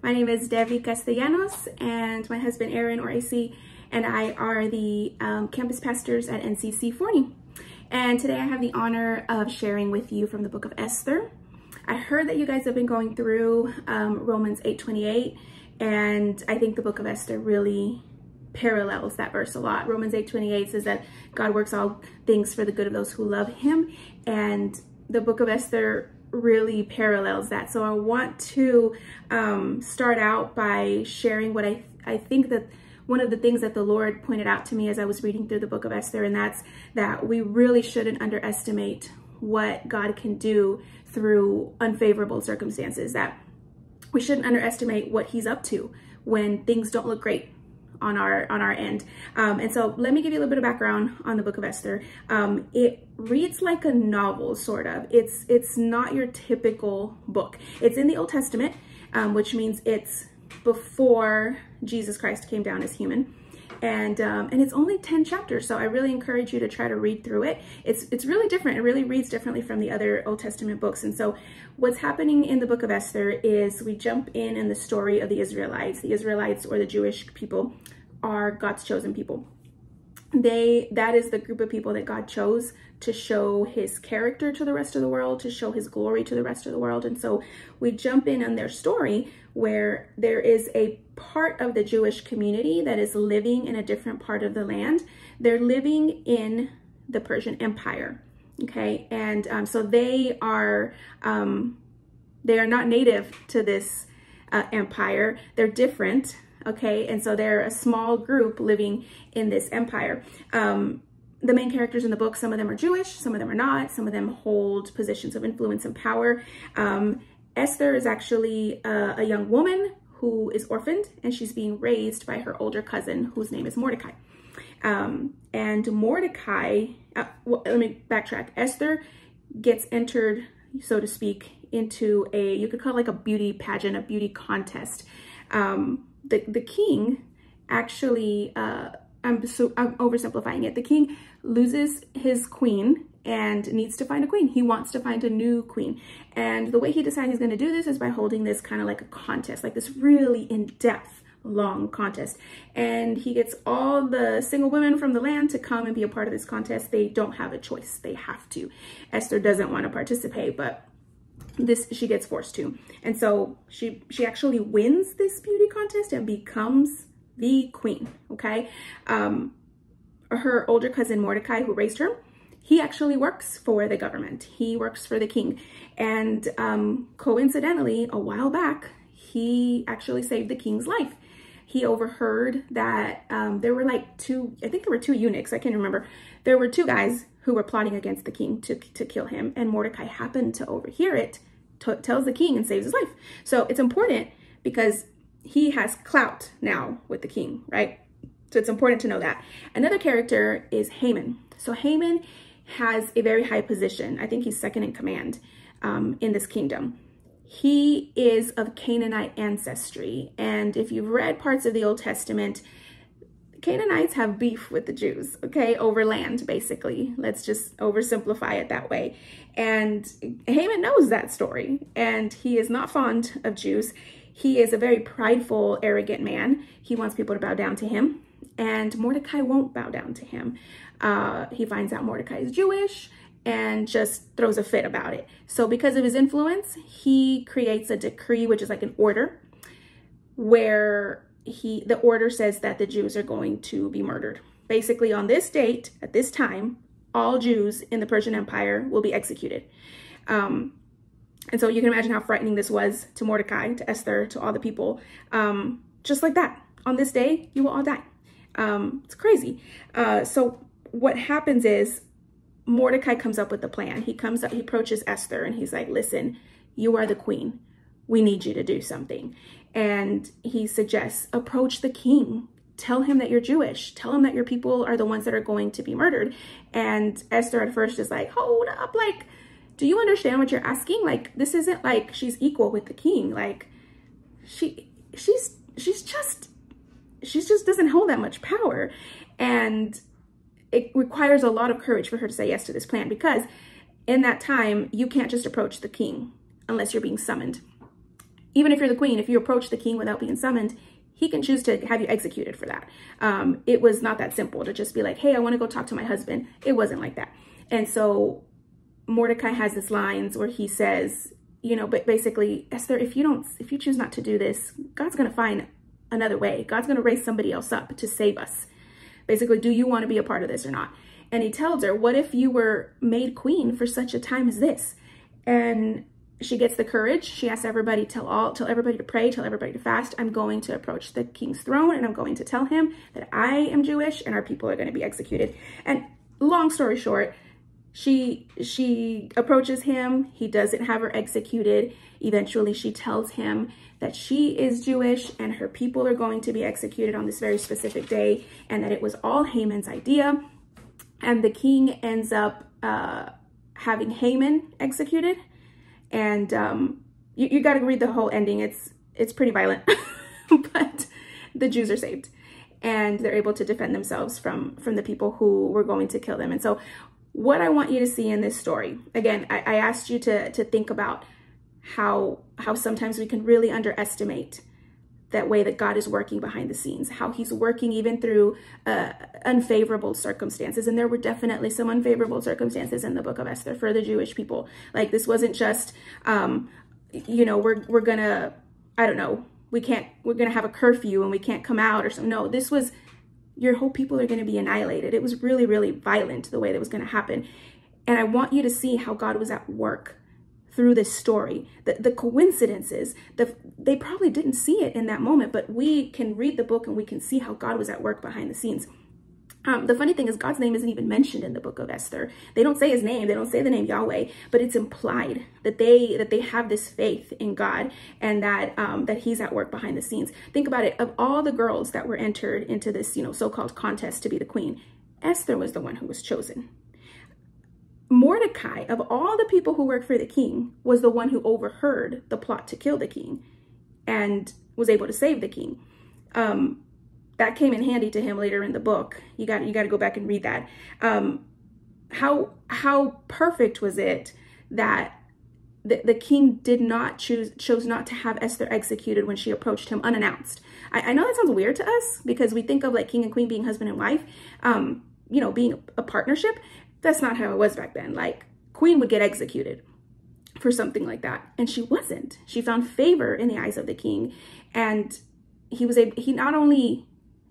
My name is Debbie Castellanos, and my husband Aaron, or AC, and I are the campus pastors at NCC Forney. And today I have the honor of sharing with you from the book of Esther. I heard that you guys have been going through Romans 8:28, and I think the book of Esther really parallels that verse a lot. Romans 8:28 says that God works all things for the good of those who love him, and the book of Esther really parallels that. So I want to start out by sharing what I think that one of the things that the Lord pointed out to me as I was reading through the book of Esther, and that's that we really shouldn't underestimate what God can do through unfavorable circumstances, that we shouldn't underestimate what he's up to when things don't look great on our end. And so let me give you a little bit of background on the book of Esther. It reads like a novel, sort of. It's not your typical book. It's in the Old Testament, which means it's before Jesus Christ came down as human. And it's only 10 chapters, so I really encourage you to try to read through it. It's really different. It really reads differently from the other Old Testament books. And so what's happening in the book of Esther is we jump in the story of the Israelites. The Israelites, or the Jewish people, are God's chosen people. That is the group of people that God chose to show his character to the rest of the world, to show his glory to the rest of the world. And so we jump in on their story where there is a part of the Jewish community that is living in a different part of the land. They're living in the Persian Empire, okay? And so they are not native to this empire. They're different, okay? And so they're a small group living in this empire. The main characters in the book, some of them are Jewish, some of them are not, some of them hold positions of influence and power. Esther is actually a young woman who is orphaned, and she's being raised by her older cousin, whose name is Mordecai. And Mordecai, let me backtrack. Esther gets entered, so to speak, into you could call it like a beauty pageant, a beauty contest. The king actually, I'm oversimplifying it. The king loses his queen and needs to find a queen. He wants to find a new queen. And the way he decides he's going to do this is by holding this kind of like a contest, like this really in-depth, long contest. And he gets all the single women from the land to come and be a part of this contest. They don't have a choice. They have to. Esther doesn't want to participate, but she gets forced to. And so she actually wins this beauty contest and becomes the queen, okay? Her older cousin Mordecai, who raised her, he actually works for the government. He works for the king. And coincidentally, a while back, he actually saved the king's life. He overheard that there were like two eunuchs, I can't remember. There were two guys who were plotting against the king to kill him, and Mordecai happened to overhear it, tells the king, and saves his life. So it's important because he has clout now with the king, right? So it's important to know that. Another character is Haman. So Haman has a very high position. I think he's second in command in this kingdom. He is of Canaanite ancestry. And if you've read parts of the Old Testament, Canaanites have beef with the Jews, okay, over land, basically. Let's just oversimplify it that way. And Haman knows that story, and he is not fond of Jews. He is a very prideful, arrogant man. He wants people to bow down to him, and Mordecai won't bow down to him. He finds out Mordecai is Jewish and just throws a fit about it. So because of his influence, he creates a decree, which is like an order, where the order says that the Jews are going to be murdered. Basically, on this date, at this time, all Jews in the Persian Empire will be executed. And so you can imagine how frightening this was to Mordecai, to Esther, to all the people. Just like that, on this day, you will all die. It's crazy. So what happens is Mordecai comes up with the plan. He approaches Esther, and he's like, listen, you are the queen. We need you to do something. And he suggests, approach the king. Tell him that you're Jewish. Tell him that your people are the ones that are going to be murdered. And Esther at first is like, hold up, like, do you understand what you're asking? Like, this isn't like she's equal with the king. Like, she just doesn't hold that much power. And it requires a lot of courage for her to say yes to this plan, because in that time, you can't just approach the king unless you're being summoned. even if you're the queen, if you approach the king without being summoned, he can choose to have you executed for that. It was not that simple to just be like, hey, I want to go talk to my husband. It wasn't like that. And so Mordecai has this lines where he says, you know, but basically, Esther, if you choose not to do this, God's going to find another way. God's going to raise somebody else up to save us. Basically, do you want to be a part of this or not? And he tells her, what if you were made queen for such a time as this? And she gets the courage. She asks everybody, tell everybody to pray, tell everybody to fast. I'm going to approach the king's throne and I'm going to tell him that I am Jewish and our people are going to be executed. And long story short, she approaches him. He doesn't have her executed. Eventually, she tells him that she is Jewish and her people are going to be executed on this very specific day, and that it was all Haman's idea. And the king ends up having Haman executed. And you got to read the whole ending. It's pretty violent, but the Jews are saved and they're able to defend themselves from the people who were going to kill them. And so what I want you to see in this story, again, I asked you to think about how sometimes we can really underestimate that way that God is working behind the scenes, how he's working even through unfavorable circumstances. And there were definitely some unfavorable circumstances in the book of Esther for the Jewish people. Like, this wasn't just, you know, we're gonna, I don't know, we're gonna have a curfew and we can't come out or something. No, this was, your whole people are going to be annihilated. It was really, really violent the way that was going to happen. And I want you to see how God was at work through this story. The coincidences, they probably didn't see it in that moment, but we can read the book and we can see how God was at work behind the scenes. The funny thing is, God's name isn't even mentioned in the book of Esther. They don't say his name. They don't say the name Yahweh, but it's implied that they have this faith in God and that he's at work behind the scenes. Think about it. Of all the girls that were entered into this, you know, so-called contest to be the queen, Esther was the one who was chosen. Mordecai, of all the people who worked for the king, was the one who overheard the plot to kill the king and was able to save the king. That came in handy to him later in the book. You got to go back and read that. How perfect was it that the king chose not to have Esther executed when she approached him unannounced. I know that sounds weird to us because we think of like king and queen being husband and wife, you know, being a partnership. That's not how it was back then. Like, queen would get executed for something like that, and she wasn't. She found favor in the eyes of the king, and he not only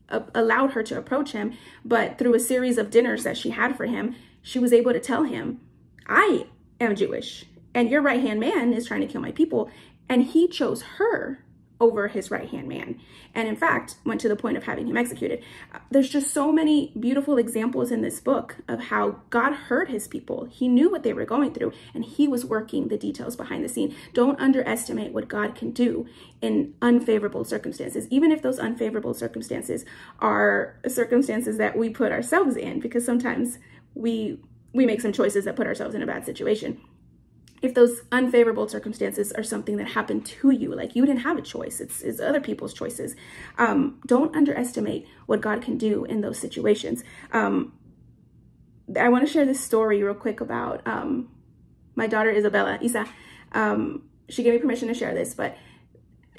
allowed her to approach him, but through a series of dinners that she had for him, she was able to tell him, I am Jewish and your right-hand man is trying to kill my people. And he chose her over his right-hand man. And in fact, went to the point of having him executed. There's just so many beautiful examples in this book of how God heard his people. He knew what they were going through and he was working the details behind the scene. Don't underestimate what God can do in unfavorable circumstances, even if those unfavorable circumstances are circumstances that we put ourselves in, because sometimes we make some choices that put ourselves in a bad situation. If those unfavorable circumstances are something that happened to you, like you didn't have a choice, it's other people's choices. Don't underestimate what God can do in those situations. I want to share this story real quick about my daughter Isa. She gave me permission to share this, but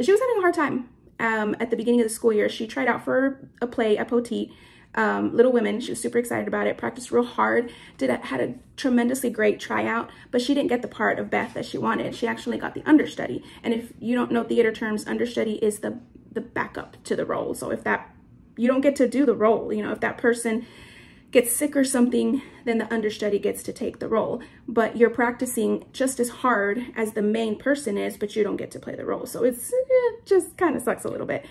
she was having a hard time at the beginning of the school year. She tried out for a play at Poteet. Little Women. She was super excited about it, practiced real hard, had a tremendously great tryout, but she didn't get the part of Beth that she wanted. She actually got the understudy. And if you don't know theater terms, understudy is the backup to the role. So if you don't get to do the role, you know, if that person gets sick or something, then the understudy gets to take the role. But you're practicing just as hard as the main person is, but you don't get to play the role. So it just kind of sucks a little bit.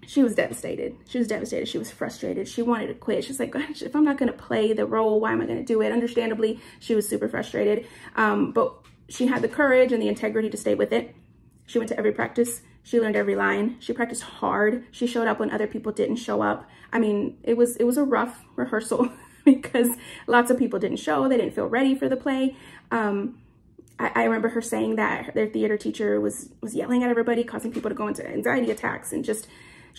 She was devastated. She was devastated. She was frustrated. She wanted to quit. She's like, gosh, if I'm not going to play the role, why am I going to do it? Understandably, she was super frustrated. But she had the courage and the integrity to stay with it. She went to every practice. She learned every line. She practiced hard. She showed up when other people didn't show up. I mean, it was a rough rehearsal because lots of people didn't show. They didn't feel ready for the play. I remember her saying that their theater teacher was yelling at everybody, causing people to go into anxiety attacks and just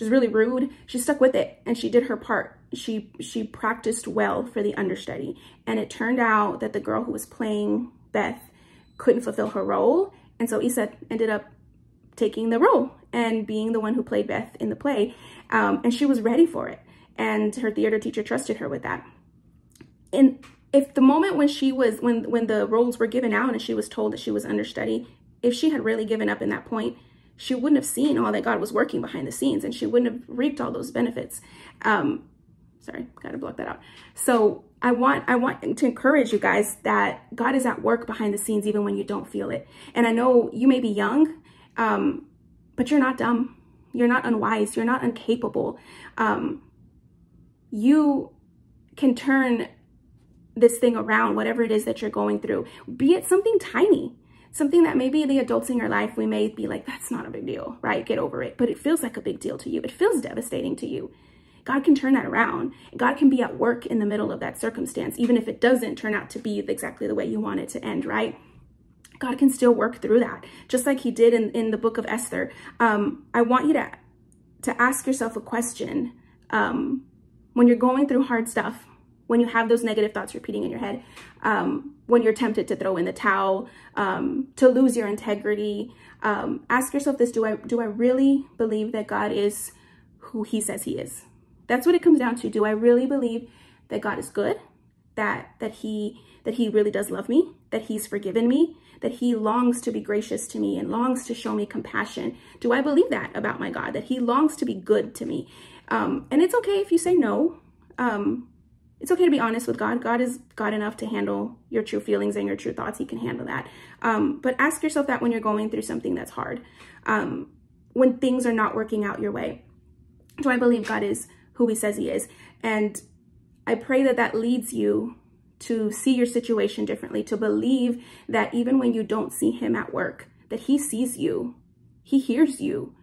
really rude. She stuck with it and she did her part. She practiced well for the understudy. And it turned out that the girl who was playing Beth couldn't fulfill her role. And so Isa ended up taking the role and being the one who played Beth in the play. And she was ready for it. And her theater teacher trusted her with that. And if the moment when when the roles were given out and she was told that she was understudy, if she had really given up in that point, she wouldn't have seen all that God was working behind the scenes, and she wouldn't have reaped all those benefits. Sorry, gotta block that out. So I want to encourage you guys that God is at work behind the scenes even when you don't feel it. And I know you may be young, but you're not dumb. You're not unwise. You're not incapable. You can turn this thing around, whatever it is that you're going through, be it something tiny, something that maybe the adults in your life, we may be like, that's not a big deal, right? Get over it. But it feels like a big deal to you. It feels devastating to you. God can turn that around. God can be at work in the middle of that circumstance, even if it doesn't turn out to be exactly the way you want it to end, right? God can still work through that, just like he did in the book of Esther. I want you to ask yourself a question. When you're going through hard stuff, when you have those negative thoughts repeating in your head, when you're tempted to throw in the towel, to lose your integrity, ask yourself this: do I really believe that God is who he says he is? That's what it comes down to. Do I really believe that God is good, that he really does love me, that he's forgiven me, that he longs to be gracious to me and longs to show me compassion? Do I believe that about my God, that he longs to be good to me? And it's okay if you say no. It's okay to be honest with God. God is God enough to handle your true feelings and your true thoughts. He can handle that. But ask yourself that when you're going through something that's hard, when things are not working out your way. Do I believe God is who he says he is? And I pray that that leads you to see your situation differently, to believe that even when you don't see him at work, that he sees you, he hears you,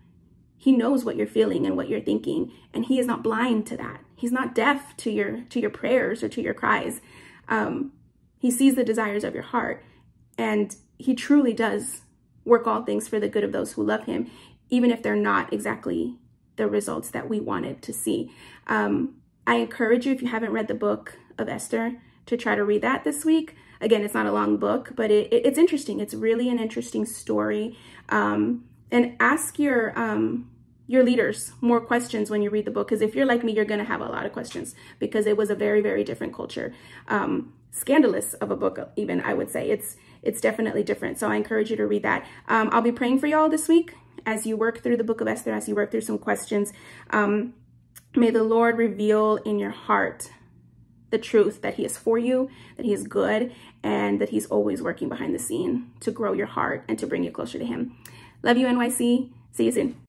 he knows what you're feeling and what you're thinking, and he is not blind to that. He's not deaf to your prayers or to your cries. He sees the desires of your heart, and he truly does work all things for the good of those who love him, even if they're not exactly the results that we wanted to see. I encourage you, if you haven't read the book of Esther, to try to read that this week. Again, it's not a long book, but it's interesting. It's really an interesting story. And ask your leaders more questions when you read the book, because if you're like me, you're going to have a lot of questions, because it was a very, very different culture. Scandalous of a book, even, I would say. It's definitely different. So I encourage you to read that. I'll be praying for y'all this week as you work through the book of Esther, as you work through some questions. May the Lord reveal in your heart the truth that he is for you, that he is good, and that he's always working behind the scene to grow your heart and to bring you closer to him. Love you, NYC. See you soon.